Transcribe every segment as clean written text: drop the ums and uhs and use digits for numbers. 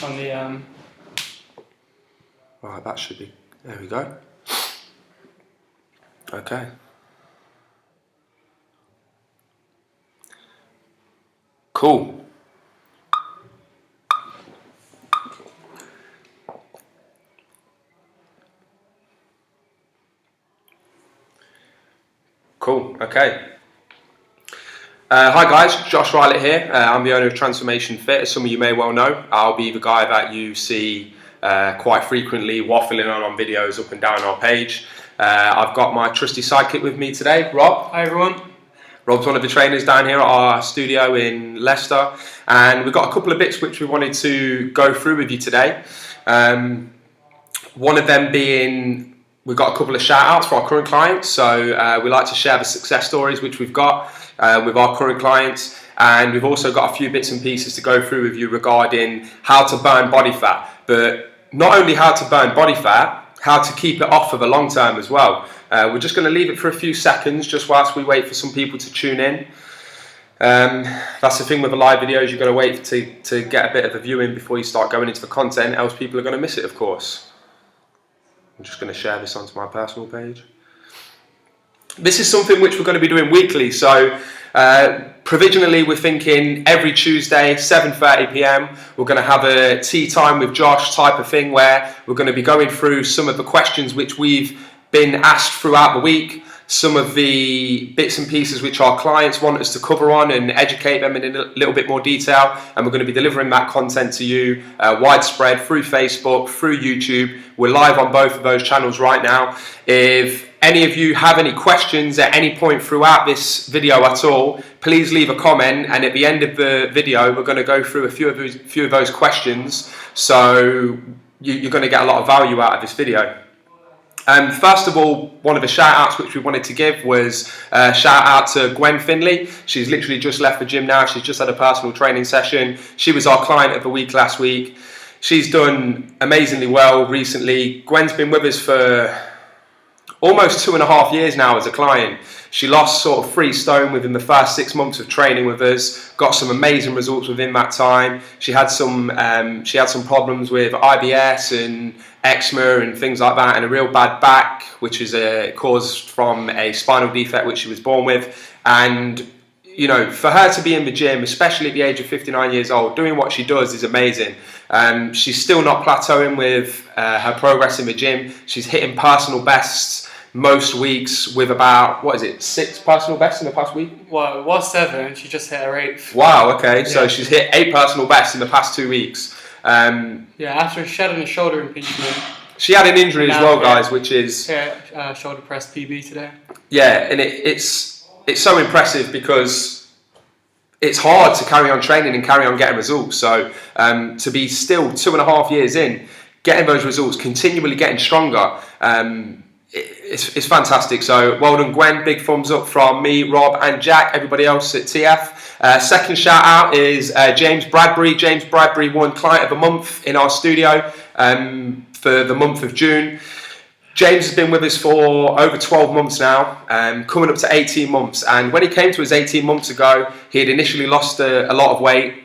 on the. Right, that should be. There we go. Okay. Cool. Cool. Okay. Hi guys, Josh Rylett here. I'm the owner of Transformation Fit. As some of you may well know, I'll be the guy that you see quite frequently waffling on videos up and down our page. I've got my trusty sidekick with me today, Rob. Hi everyone. Rob's one of the trainers down here at our studio in Leicester, and we've got a couple of bits which we wanted to go through with you today. One of them being, we've got a couple of shout outs for our current clients, so we like to share the success stories which we've got with our current clients, and we've also got a few bits and pieces to go through with you regarding how to burn body fat, but not only how to burn body fat, how to keep it off for the long term as well. We're just going to leave it for a few seconds just whilst we wait for some people to tune in. That's the thing with the live videos, you've got to wait to get a bit of a view in before you start going into the content, else people are going to miss it, of course. I'm just going to share this onto my personal page. This is something which we're going to be doing weekly, so provisionally we're thinking every Tuesday 7:30 PM we're going to have a tea time with Josh type of thing, where we're going to be going through some of the questions which we've been asked throughout the week, some of the bits and pieces which our clients want us to cover on and educate them in a little bit more detail, and we're going to be delivering that content to you widespread through Facebook, through YouTube. We're live on both of those channels right now. If any of you have any questions at any point throughout this video at all, please leave a comment, and at the end of the video we're going to go through a few of those questions, so you're going to get a lot of value out of this video. First of all, one of the shout outs which we wanted to give was a shout out to Gwen Finley. She's literally just left the gym now. She's just had a personal training session. She was our client of the week last week. She's done amazingly well recently. Gwen's been with us for almost 2.5 years now as a client. She lost sort of 3 stone within the first 6 months of training with us, got some amazing results within that time. She had some problems with IBS and eczema and things like that, and a real bad back, which is caused from a spinal defect which she was born with. And you know, for her to be in the gym, especially at the age of 59 years old, doing what she does is amazing. She's still not plateauing with her progress in the gym. She's hitting personal bests most weeks with about, 6 personal bests in the past week? Well, it was 7. She just hit her 8th. Wow. Okay. Yeah. So she's hit 8 personal bests in the past 2 weeks. After she had a shoulder impingement. She had an injury as well, guys, which is shoulder press PB today. Yeah, and it's so impressive because it's hard to carry on training and carry on getting results. So to be still 2.5 years in, getting those results, continually getting stronger, it's fantastic. So well done, Gwen. Big thumbs up from me, Rob, and Jack, everybody else at TF. Second shout out is James Bradbury. James Bradbury won Client of the Month in our studio for the month of June. James has been with us for over 12 months now, coming up to 18 months. And when he came to us 18 months ago, he had initially lost a lot of weight.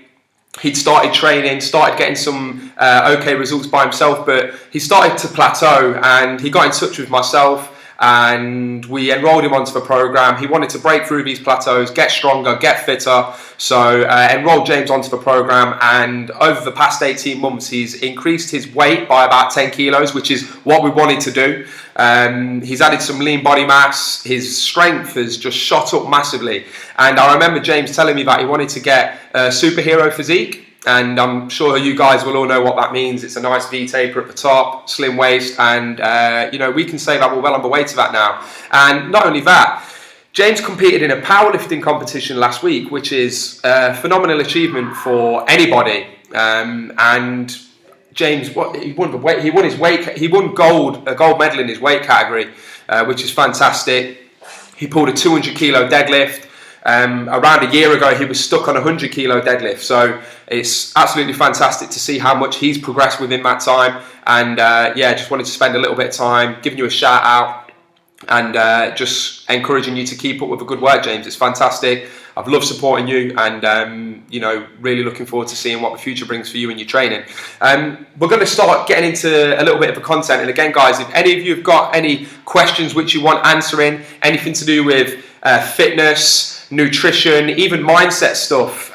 He'd started training, started getting some okay results by himself, but he started to plateau, and he got in touch with myself, and we enrolled him onto the program. He wanted to break through these plateaus, get stronger, get fitter, so enrolled James onto the program, and over the past 18 months he's increased his weight by about 10 kilos, which is what we wanted to do. He's added some lean body mass. His strength has just shot up massively, and I remember James telling me that he wanted to get a superhero physique, and I'm sure you guys will all know what that means. It's a nice V-taper at the top, slim waist, and we can say that we're well on the way to that now. And not only that, James competed in a powerlifting competition last week, which is a phenomenal achievement for anybody. And James, he won a gold medal in his weight category, which is fantastic. He pulled a 200 kilo deadlift. Around a year ago, he was stuck on a 100 kilo deadlift. So it's absolutely fantastic to see how much he's progressed within that time. And just wanted to spend a little bit of time giving you a shout out. and just encouraging you to keep up with the good work, James. It's fantastic. I've loved supporting you, and really looking forward to seeing what the future brings for you in your training. We're going to start getting into a little bit of the content, and again, guys, if any of you have got any questions which you want answering, anything to do with fitness, nutrition, even mindset stuff,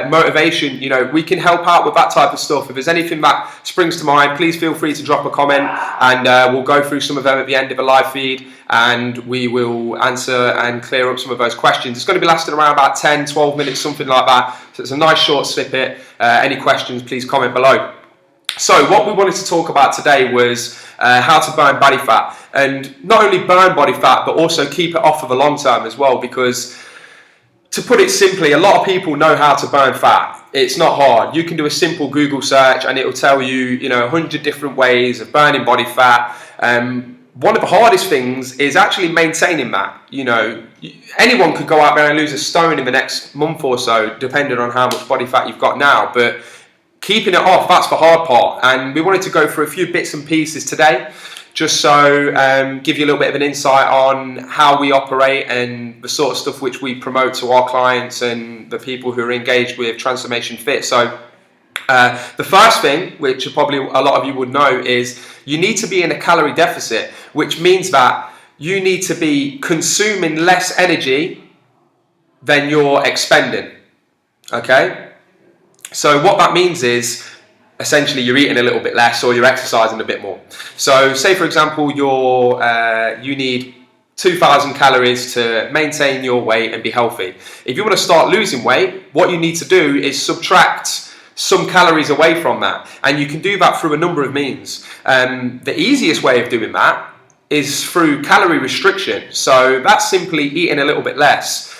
motivation, we can help out with that type of stuff. If there's anything that springs to mind, please feel free to drop a comment, and we'll go through some of them at the end of the live feed, and we will answer and clear up some of those questions. It's going to be lasting around about 10-12 minutes, something like that, so it's a nice short snippet. Any questions, please comment below. So what we wanted to talk about today was how to burn body fat, and not only burn body fat but also keep it off for the long term as well, because to put it simply, a lot of people know how to burn fat. It's not hard. You can do a simple Google search and it will tell you, 100 different ways of burning body fat. One of the hardest things is actually maintaining that. Anyone could go out there and lose a stone in the next month or so, depending on how much body fat you've got now. But keeping it off, that's the hard part. And we wanted to go through a few bits and pieces today, just so give you a little bit of an insight on how we operate and the sort of stuff which we promote to our clients and the people who are engaged with Transformation Fit. So the first thing, which probably a lot of you would know, is you need to be in a calorie deficit, which means that you need to be consuming less energy than you're expending. Okay? So what that means is, essentially, you're eating a little bit less or you're exercising a bit more. So say, for example, you need 2,000 calories to maintain your weight and be healthy. If you want to start losing weight, what you need to do is subtract some calories away from that. And you can do that through a number of means. The easiest way of doing that is through calorie restriction. So that's simply eating a little bit less.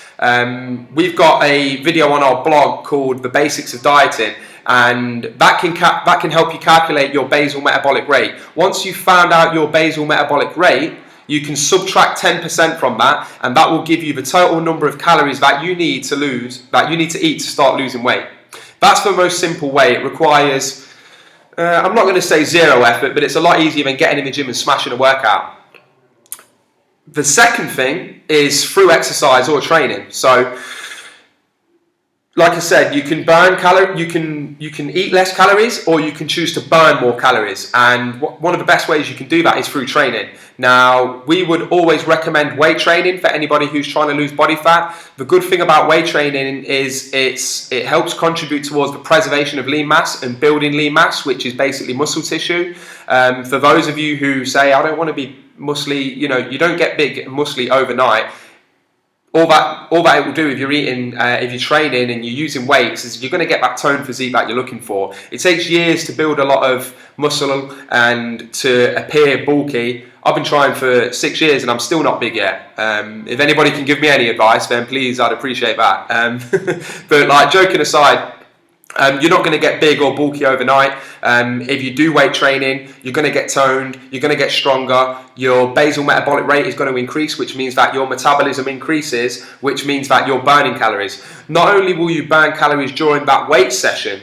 We've got a video on our blog called The Basics of Dieting, and that can help you calculate your basal metabolic rate. Once you've found out your basal metabolic rate, you can subtract 10% from that, and that will give you the total number of calories that you need to eat to start losing weight. That's the most simple way. It requires, I'm not going to say zero effort, but it's a lot easier than getting in the gym and smashing a workout. The second thing is through exercise or training. So, like I said, you can burn you can eat less calories, or you can choose to burn more calories. And one of the best ways you can do that is through training. Now, we would always recommend weight training for anybody who's trying to lose body fat. The good thing about weight training is it helps contribute towards the preservation of lean mass and building lean mass, which is basically muscle tissue. For those of you who say, I don't want to be muscly, you don't get big and muscly overnight. All that it will do if you're eating, if you're training and you're using weights, is you're going to get that toned physique that you're looking for. It takes years to build a lot of muscle and to appear bulky. I've been trying for 6 years and I'm still not big yet. If anybody can give me any advice, then please, I'd appreciate that. But joking aside, you're not going to get big or bulky overnight. If you do weight training, you're going to get toned, you're going to get stronger, your basal metabolic rate is going to increase, which means that your metabolism increases, which means that you're burning calories. Not only will you burn calories during that weight session,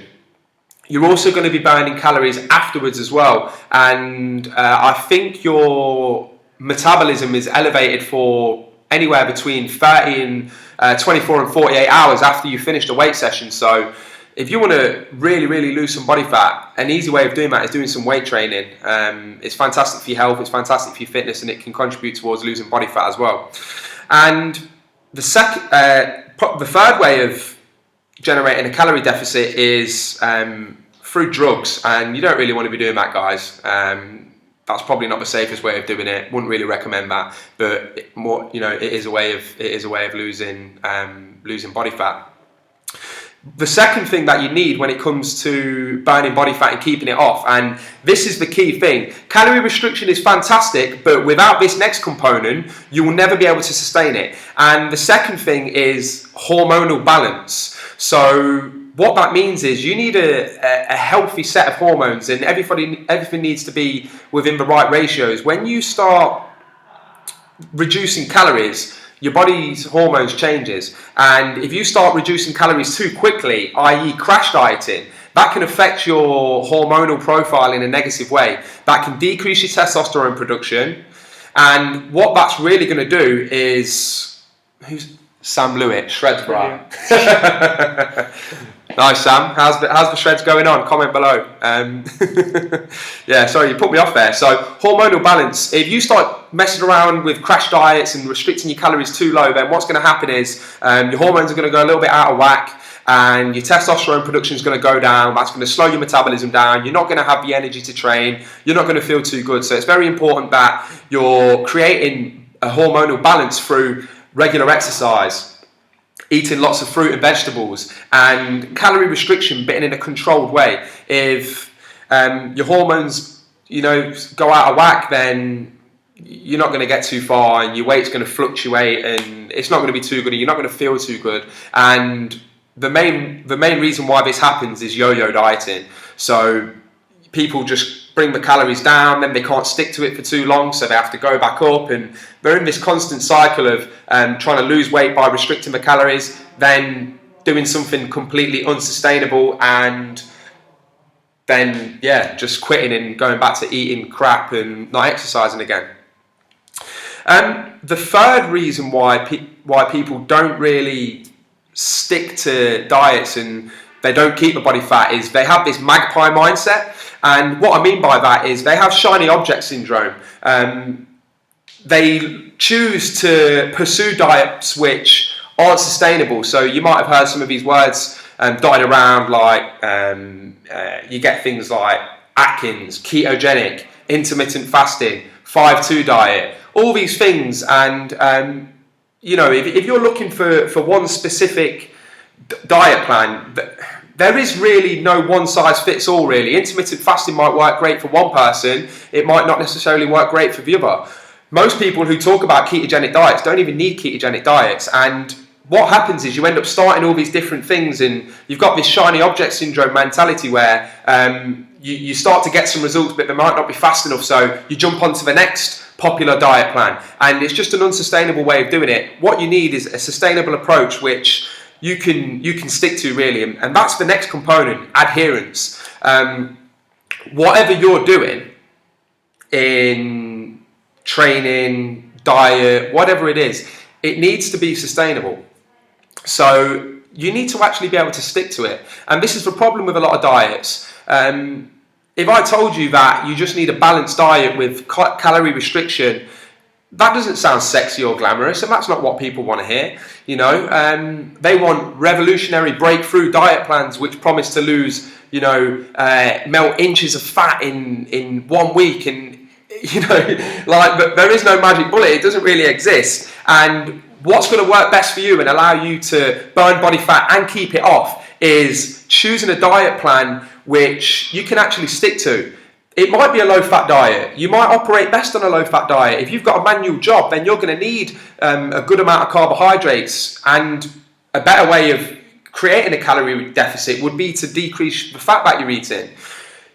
you're also going to be burning calories afterwards as well. And I think your metabolism is elevated for anywhere between 30 and 24 and 48 hours after you finished a weight session. So if you want to really, really lose some body fat, an easy way of doing that is doing some weight training. It's fantastic for your health, it's fantastic for your fitness, and it can contribute towards losing body fat as well. And the third way of generating a calorie deficit is through drugs, and you don't really want to be doing that, guys. That's probably not the safest way of doing it. Wouldn't really recommend that, but it is a way of losing body fat. The second thing that you need when it comes to burning body fat and keeping it off, and this is the key thing, calorie restriction is fantastic, but without this next component, you will never be able to sustain it. And the second thing is hormonal balance. So what that means is you need a healthy set of hormones, and everything needs to be within the right ratios. When you start reducing calories, your body's hormones changes, and if you start reducing calories too quickly, i.e. crash dieting, that can affect your hormonal profile in a negative way. That can decrease your testosterone production, And what that's really going to do is, who's Sam Lewitt, Shreds bra. Nice, Sam. How's the shreds going on? Comment below. Yeah, sorry, you put me off there. So hormonal balance. If you start messing around with crash diets and restricting your calories too low, then what's going to happen is your hormones are going to go a little bit out of whack, and your testosterone production is going to go down. That's going to slow your metabolism down. You're not going to have the energy to train. You're not going to feel too good. So it's very important that you're creating a hormonal balance through regular exercise, eating lots of fruit and vegetables, and calorie restriction, but in a controlled way. If your hormones, go out of whack, then you're not going to get too far, and your weight's going to fluctuate, and it's not going to be too good, and you're not going to feel too good. And the main reason why this happens is yo-yo dieting. So people just bring the calories down, then they can't stick to it for too long, so they have to go back up, and they're in this constant cycle of trying to lose weight by restricting the calories, then doing something completely unsustainable, and then just quitting and going back to eating crap and not exercising again. The third reason why people don't really stick to diets and they don't keep the body fat is they have this magpie mindset. And what I mean by that is they have shiny object syndrome. They choose to pursue diets which aren't sustainable. So you might have heard some of these words dotted around, like you get things like Atkins, ketogenic, intermittent fasting, 5-2 diet, all these things. And if you're looking for one specific diet plan, there is really no one size fits all, really. Intermittent fasting might work great for one person, it might not necessarily work great for the other. Most people who talk about ketogenic diets don't even need ketogenic diets, and what happens is you end up starting all these different things, and you've got this shiny object syndrome mentality where you start to get some results, but they might not be fast enough, so you jump onto the next popular diet plan, and it's just an unsustainable way of doing it. What you need is a sustainable approach which you can stick to, really, and that's the next component: adherence. Whatever you're doing in training, diet, whatever it is, it needs to be sustainable. So you need to actually be able to stick to it, and this is the problem with a lot of diets. If I told you that you just need a balanced diet with calorie restriction, that doesn't sound sexy or glamorous, and that's not what people want to hear. They want revolutionary breakthrough diet plans which promise to lose, melt inches of fat in 1 week, and but there is no magic bullet. It doesn't really exist. And what's going to work best for you and allow you to burn body fat and keep it off is choosing a diet plan which you can actually stick to. It might be a low-fat diet. You might operate best on a low-fat diet. If you've got a manual job, then you're going to need a good amount of carbohydrates, and a better way of creating a calorie deficit would be to decrease the fat that you're eating.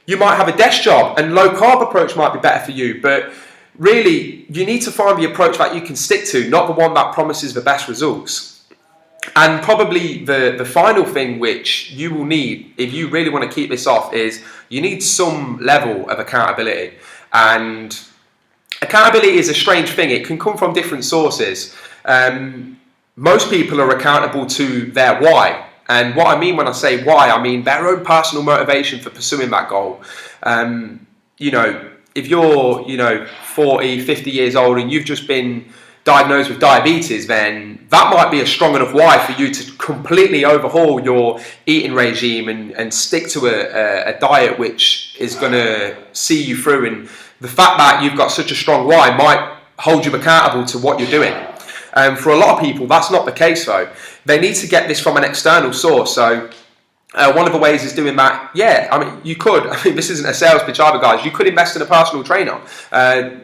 You might have a desk job, and low-carb approach might be better for you, but really, you need to find the approach that you can stick to, not the one that promises the best results. And probably the final thing which you will need if you really want to keep this off is you need some level of accountability. And accountability is a strange thing. It can come from different sources. Most people are accountable to their why. And what I mean when I say why, I mean their own personal motivation for pursuing that goal. If you're 40, 50 years old and you've just been diagnosed with diabetes, then that might be a strong enough why for you to completely overhaul your eating regime and stick to a diet which is going to see you through. And the fact that you've got such a strong why might hold you accountable to what you're doing. For a lot of people, that's not the case, though. They need to get this from an external source. So one of the ways is doing that. You could. This isn't a sales pitch either, guys. You could invest in a personal trainer.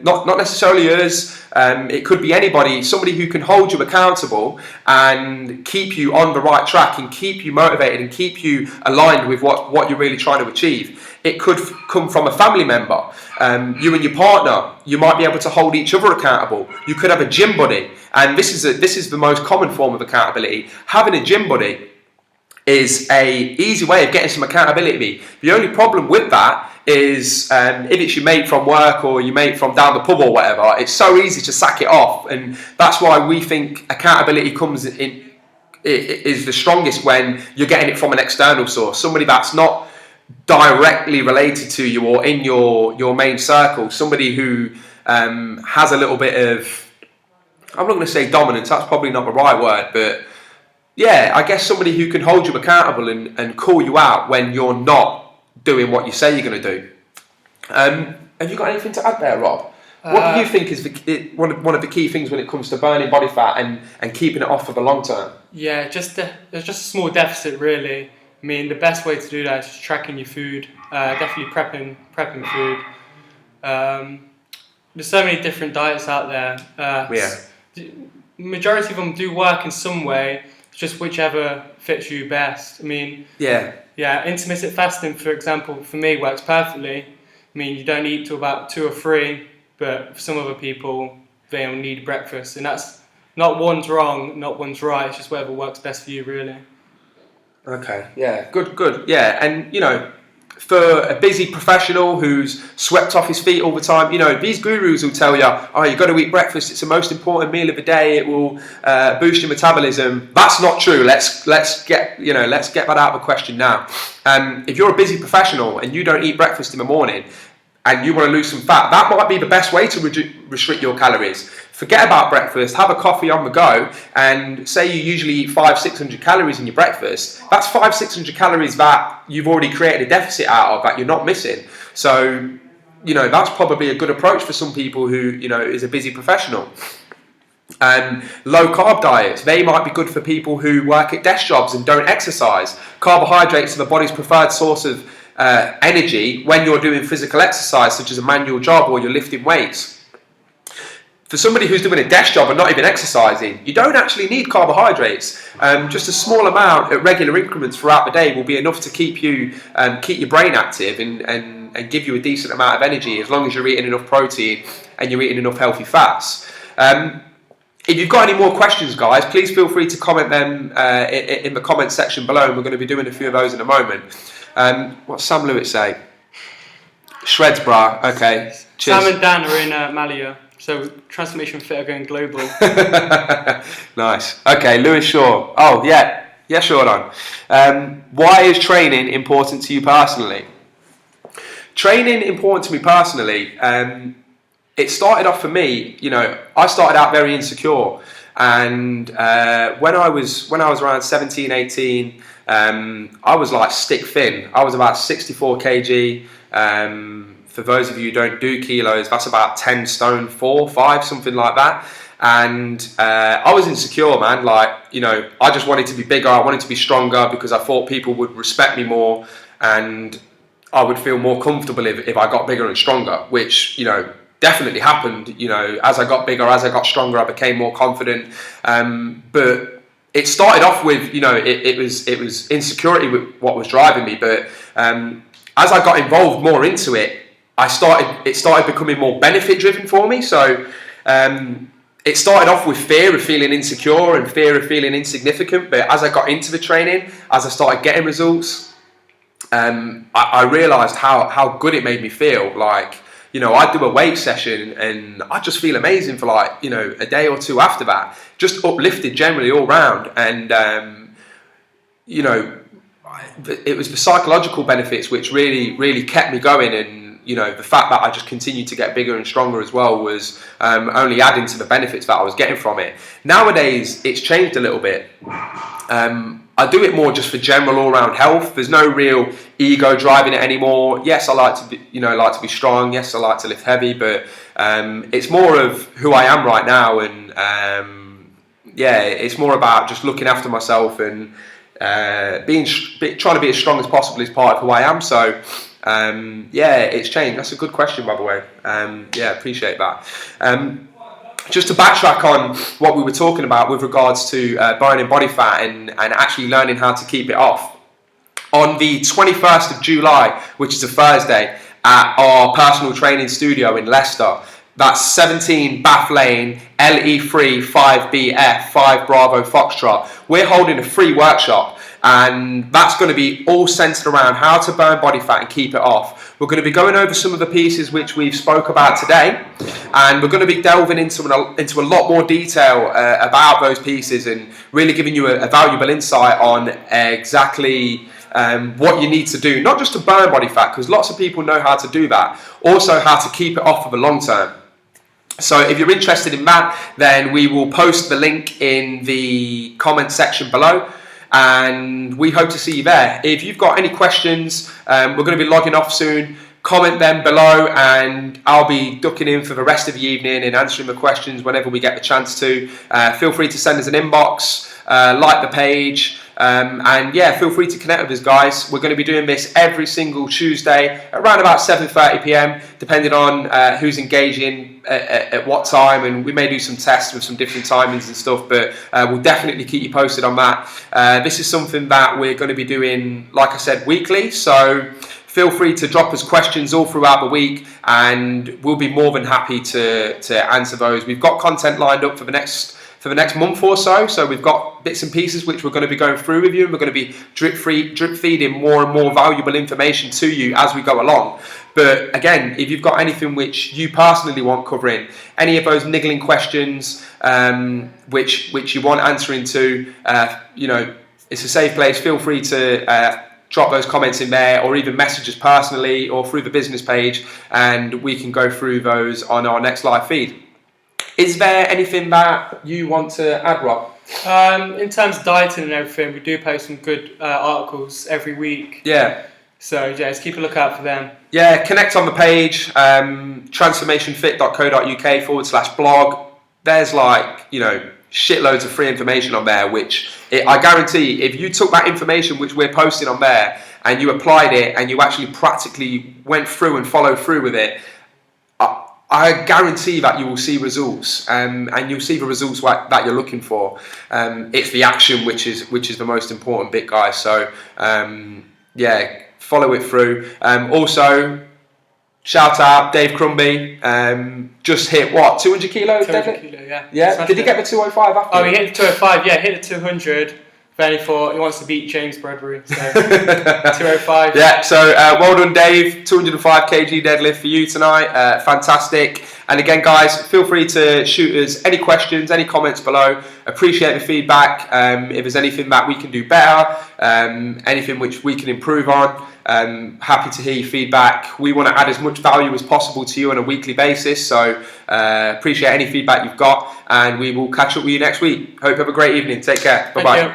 Not necessarily us. It could be anybody, somebody who can hold you accountable and keep you on the right track and keep you motivated and keep you aligned with what you're really trying to achieve. It could come from a family member. You and your partner, you might be able to hold each other accountable. You could have a gym buddy, and this is the most common form of accountability. Having a gym buddy is a easy way of getting some accountability. The only problem with that is if it's your mate from work or your mate from down the pub or whatever, it's so easy to sack it off, and that's why we think accountability comes in. It is the strongest when you're getting it from an external source, somebody that's not directly related to you or in your main circle, somebody who has a little bit of, I'm not going to say dominance, that's probably not the right word, but yeah, I guess somebody who can hold you accountable and call you out when you're not doing what you say you're going to do. Have you got anything to add there, Rob? What do you think is one of the key things when it comes to burning body fat and keeping it off for the long term? Yeah, there's just a small deficit really. I mean, the best way to do that is just tracking your food. Definitely prepping food. There's so many different diets out there. Majority of them do work in some way. It's just whichever fits you best. I mean, intermittent fasting, for example, for me works perfectly. I mean, you don't eat till about 2 or 3, but for some other people, they'll need breakfast, and that's not one's wrong, not one's right. It's just whatever works best for you, really. Okay, yeah, good, yeah, and you know, for a busy professional who's swept off his feet all the time, you know, these gurus will tell you, oh, you've got to eat breakfast, it's the most important meal of the day, it will boost your metabolism. That's not true. Let's get that out of the question now. If you're a busy professional and you don't eat breakfast in the morning and you want to lose some fat, that might be the best way to restrict your calories. Forget about breakfast, have a coffee on the go, and say you usually eat 500-600 calories in your breakfast. That's 500-600 calories that you've already created a deficit out of, that you're not missing. So, you know, that's probably a good approach for some people who, you know, is a busy professional. Low carb diets, they might be good for people who work at desk jobs and don't exercise. Carbohydrates are the body's preferred source of energy when you're doing physical exercise, such as a manual job or you're lifting weights. For somebody who's doing a desk job and not even exercising, you don't actually need carbohydrates. Just a small amount at regular increments throughout the day will be enough to keep your brain active and give you a decent amount of energy, as long as you're eating enough protein and you're eating enough healthy fats. If you've got any more questions, guys, please feel free to comment them in the comment section below, and we're going to be doing a few of those in a moment. What's Sam Lewitt say? Shreds, brah. Okay. Cheers. Sam and Dan are in Malia, so Transformation Fit are going global. Nice. Okay, Lewis Shaw. Oh, yeah. Yeah, sure on. Why is training important to you personally? Training important to me personally. It started off for me, you know, I started out very insecure, and when I was around 17, 18, I was like stick thin. I was about 64 kg. For those of you who don't do kilos, that's about 10 stone 4, 5, something like that. And I was insecure, man. Like, you know, I just wanted to be bigger. I wanted to be stronger because I thought people would respect me more, and I would feel more comfortable if I got bigger and stronger, which, you know, definitely happened. You know, as I got bigger, as I got stronger, I became more confident. But it started off with, you know, it was insecurity with what was driving me. But as I got involved more into it, it started becoming more benefit driven for me. So it started off with fear of feeling insecure and fear of feeling insignificant. But as I got into the training, as I started getting results, I realised how good it made me feel. Like, you know, I'd do a weight session and I'd just feel amazing for like, you know, a day or two after that, just uplifted generally all round. And, you know, it was the psychological benefits which really kept me going. And, you know, the fact that I just continued to get bigger and stronger as well was only adding to the benefits that I was getting from it. Nowadays, it's changed a little bit. I do it more just for general all-round health. There's no real ego driving it anymore. Yes, I like to be, you know, like to be strong. Yes, I like to lift heavy, but it's more of who I am right now, and yeah, it's more about just looking after myself and trying to be as strong as possible as part of who I am. So yeah, it's changed. That's a good question, by the way. Yeah, appreciate that. Just to backtrack on what we were talking about with regards to burning body fat and actually learning how to keep it off. On the 21st of July, which is a Thursday, at our personal training studio in Leicester, that's 17 Bath Lane, LE3 5BF 5 Bravo Foxtrot, we're holding a free workshop, and that's going to be all centered around how to burn body fat and keep it off. We're going to be going over some of the pieces which we've spoke about today, and we're going to be delving into a lot more detail about those pieces and really giving you a valuable insight on exactly what you need to do, not just to burn body fat, because lots of people know how to do that, also how to keep it off for the long term. So if you're interested in that, then we will post the link in the comment section below, and we hope to see you there. If you've got any questions, we're going to be logging off soon. Comment them below, and I'll be ducking in for the rest of the evening and answering the questions whenever we get the chance to. Feel free to send us an inbox, like the page, and yeah, feel free to connect with us, guys. We're going to be doing this every single Tuesday around about 7:30 p.m, depending on who's engaging at what time, and we may do some tests with some different timings and stuff, but we'll definitely keep you posted on that. This is something that we're going to be doing, like I said, weekly, so feel free to drop us questions all throughout the week, and we'll be more than happy to answer those. We've got content lined up for the next month or so, so we've got bits and pieces which we're going to be going through with you, and we're going to be drip feeding more and more valuable information to you as we go along. But again, if you've got anything which you personally want covering, any of those niggling questions which you want answering to, you know, it's a safe place. Feel free to drop those comments in there, or even message us personally or through the business page, and we can go through those on our next live feed. Is there anything that you want to add, Rob? In terms of dieting and everything, we do post some good articles every week. Yeah. So yeah, just keep a lookout for them. Yeah, connect on the page, transformationfit.co.uk/blog. There's, like, you know, shitloads of free information on there, which I guarantee if you took that information which we're posting on there and you applied it and you actually practically went through and followed through with it, I guarantee that you will see results, and you'll see the results that you're looking for. It's the action which is the most important bit, guys. So yeah, follow it through. Also, shout out Dave Crumby. Just hit what, 200 kilos? 200 kilo, yeah. Yeah. Did he get the 205 after? Oh, he hit the 205. Yeah, hit the 200. Then he thought he wants to beat James Bradbury, so 205. Yeah, so well done, Dave. 205 kg deadlift for you tonight. Fantastic. And again, guys, feel free to shoot us any questions, any comments below. Appreciate the feedback. If there's anything that we can do better, anything which we can improve on, happy to hear your feedback. We want to add as much value as possible to you on a weekly basis, so appreciate any feedback you've got, and we will catch up with you next week. Hope you have a great evening. Take care. Bye-bye.